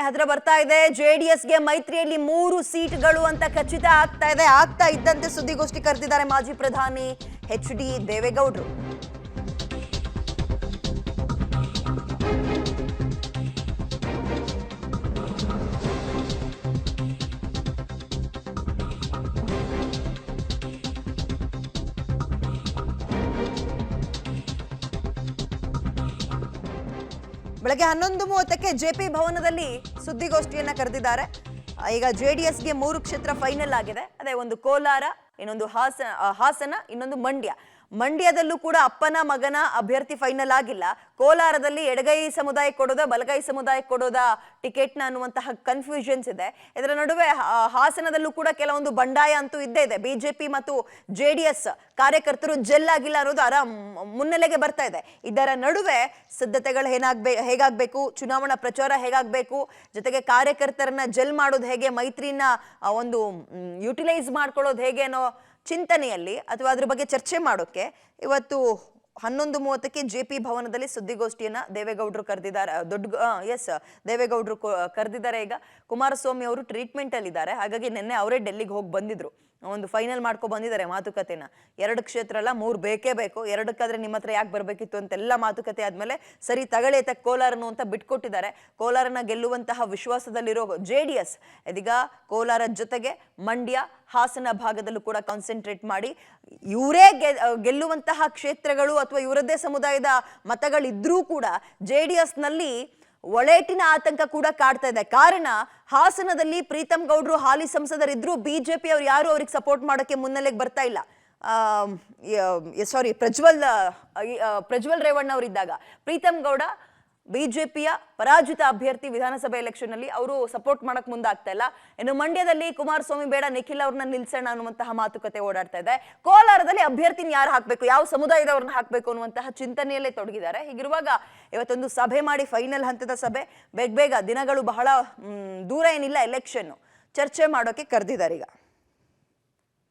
ಹತ್ರ ಬರ್ತಾ ಇದೆ. ಜೆಡಿಎಸ್ಗೆ ಮೈತ್ರಿಯಲ್ಲಿ 3 ಸೀಟ್ಗಳು ಅಂತ ಖಚಿತ ಆಗ್ತಾ ಇದೆ. ಆಗ್ತಾ ಇದ್ದಂತೆ ಸುದ್ದಿಗೋಷ್ಠಿ ಕರೆದಿದ್ದಾರೆ ಮಾಜಿ ಪ್ರಧಾನಿ ಎಚ್.ಡಿ. ದೇವೇಗೌಡರು. ಬೆಳಗ್ಗೆ 11:30ಕ್ಕೆ ಜೆಪಿ ಭವನದಲ್ಲಿ ಸುದ್ದಿಗೋಷ್ಠಿಯನ್ನ ಕರೆದಿದ್ದಾರೆ. ಈಗ ಜೆಡಿಎಸ್ಗೆ 3 ಕ್ಷೇತ್ರ ಫೈನಲ್ ಆಗಿದೆ. ಅದೇ ಒಂದು ಕೋಲಾರ, ಇನ್ನೊಂದು ಹಾಸನ, ಇನ್ನೊಂದು ಮಂಡ್ಯದಲ್ಲೂ ಕೂಡ ಅಪ್ಪನ ಮಗನ ಅಭ್ಯರ್ಥಿ ಫೈನಲ್ ಆಗಿಲ್ಲ. ಕೋಲಾರದಲ್ಲಿ ಎಡಗೈ ಸಮುದಾಯ ಕೊಡೋದ ಬಲಗೈ ಸಮುದಾಯ ಕೊಡೋದ ಟಿಕೆಟ್ನ ಅನ್ನುವಂತಹ ಕನ್ಫ್ಯೂಷನ್ಸ್ ಇದೆ. ಇದರ ನಡುವೆ ಹಾಸನದಲ್ಲೂ ಕೂಡ ಕೆಲವೊಂದು ಬಂಡಾಯ ಅಂತೂ ಇದ್ದೇ ಇದೆ. ಬಿಜೆಪಿ ಮತ್ತು ಜೆಡಿಎಸ್ ಕಾರ್ಯಕರ್ತರು ಜೆಲ್ ಆಗಿಲ್ಲ ಅನ್ನೋದು ಮುನ್ನೆಲೆಗೆ ಬರ್ತಾ ಇದೆ. ಇದರ ನಡುವೆ ಸಿದ್ಧತೆಗಳು ಹೇಗಾಗಬೇಕು, ಚುನಾವಣಾ ಪ್ರಚಾರ ಹೇಗಾಗಬೇಕು, ಜೊತೆಗೆ ಕಾರ್ಯಕರ್ತರನ್ನ ಜೆಲ್ ಮಾಡೋದು ಹೇಗೆ, ಮೈತ್ರಿನ ಒಂದು ಯುಟಿಲೈಸ್ ಮಾಡ್ಕೊಳ್ಳೋದು ಹೇಗೆ ಅನ್ನೋ ಚಿಂತನೆಯಲ್ಲಿ ಅಥವಾ ಅದ್ರ ಬಗ್ಗೆ ಚರ್ಚೆ ಮಾಡೋಕೆ ಇವತ್ತು 11:30ಕ್ಕೆ ಜೆಪಿ ಭವನದಲ್ಲಿ ಸುದ್ದಿಗೋಷ್ಠಿಯನ್ನ ದೇವೇಗೌಡರು ಕರೆದಿದ್ದಾರೆ. ದೇವೇಗೌಡರು ಕರೆದಿದ್ದಾರೆ. ಈಗ ಕುಮಾರಸ್ವಾಮಿ ಅವರು ಟ್ರೀಟ್ಮೆಂಟ್ ಅಲ್ಲಿ ಇದ್ದಾರೆ. ಹಾಗಾಗಿ ನಿನ್ನೆ ಅವರೇ ಡೆಲ್ಲಿಗೆ ಹೋಗಿ ಬಂದಿದ್ರು. ಒಂದು ಫೈನಲ್ ಮಾಡ್ಕೊ ಬಂದಿದ್ದಾರೆ ಮಾತುಕತೆನ. 2 ಕ್ಷೇತ್ರ ಅಲ್ಲ, 3 ಬೇಕೇ ಬೇಕು. 2ಕ್ಕಾದ್ರೆ ನಿಮ್ಮ ಹತ್ರ ಯಾಕೆ ಬರ್ಬೇಕಿತ್ತು ಅಂತೆಲ್ಲ ಮಾತುಕತೆ ಆದ್ಮೇಲೆ ಸರಿ ತಗಳೆ ತಕ್ಕ ಕೋಲಾರನು ಅಂತ ಬಿಟ್ಕೊಟ್ಟಿದ್ದಾರೆ. ಕೋಲಾರನ ಗೆಲ್ಲುವಂತಹ ವಿಶ್ವಾಸದಲ್ಲಿರೋ ಜೆಡಿಎಸ್ ಇದೀಗ ಕೋಲಾರ ಜೊತೆಗೆ ಮಂಡ್ಯ, ಹಾಸನ ಭಾಗದಲ್ಲೂ ಕೂಡ ಕಾನ್ಸಂಟ್ರೇಟ್ ಮಾಡಿ ಇವರೇ ಗೆಲ್ಲುವಂತಹ ಕ್ಷೇತ್ರಗಳು ಅಥವಾ ಇವರದ್ದೇ ಸಮುದಾಯದ ಮತಗಳಿದ್ರೂ ಕೂಡ ಜೆಡಿಎಸ್ ನಲ್ಲಿ ಒಳೇಟಿನ ಆತಂಕ ಕೂಡ ಕಾಡ್ತಾ ಇದೆ. ಕಾರಣ ಹಾಸನದಲ್ಲಿ ಪ್ರೀತಮ್ ಗೌಡ್ರು ಹಾಲಿ ಸಂಸದರಿದ್ರು, ಬಿಜೆಪಿ ಅವ್ರು ಯಾರು ಅವ್ರಿಗೆ ಸಪೋರ್ಟ್ ಮಾಡೋಕೆ ಮುನ್ನೆಲೆಗೆ ಬರ್ತಾ ಇಲ್ಲ. ಪ್ರಜ್ವಲ್ ರೇವಣ್ಣ ಅವರಿದ್ದಾಗ ಪ್ರೀತಮ್ ಗೌಡ ಬಿಜೆಪಿಯ ಪರಾಜಿತ ಅಭ್ಯರ್ಥಿ ವಿಧಾನಸಭೆ ಎಲೆಕ್ಷನ್ ಅಲ್ಲಿ ಅವರು ಸಪೋರ್ಟ್ ಮಾಡಕ್ ಮುಂದಾಗ್ತಾ ಇಲ್ಲ. ಇನ್ನು ಮಂಡ್ಯದಲ್ಲಿ ಕುಮಾರಸ್ವಾಮಿ ಬೇಡ, ನಿಖಿಲ್ ಅವ್ರನ್ನ ನಿಲ್ಸೋಣ ಅನ್ನುವಂತಹ ಮಾತುಕತೆ ಓಡಾಡ್ತಾ ಇದೆ. ಕೋಲಾರದಲ್ಲಿ ಅಭ್ಯರ್ಥಿನ ಯಾರು ಹಾಕ್ಬೇಕು, ಯಾವ ಸಮುದಾಯದವ್ರನ್ನ ಹಾಕ್ಬೇಕು ಅನ್ನುವಂತಹ ಚಿಂತನೆಯಲ್ಲೇ ತೊಡಗಿದ್ದಾರೆ. ಹೀಗಿರುವಾಗ ಇವತ್ತೊಂದು ಸಭೆ ಮಾಡಿ, ಫೈನಲ್ ಹಂತದ ಸಭೆ, ಬೇಗ ದಿನಗಳು ಬಹಳ ದೂರ ಏನಿಲ್ಲ, ಎಲೆಕ್ಷನ್ ಚರ್ಚೆ ಮಾಡೋಕೆ ಕರೆದಿದ್ದಾರೆ ಈಗ.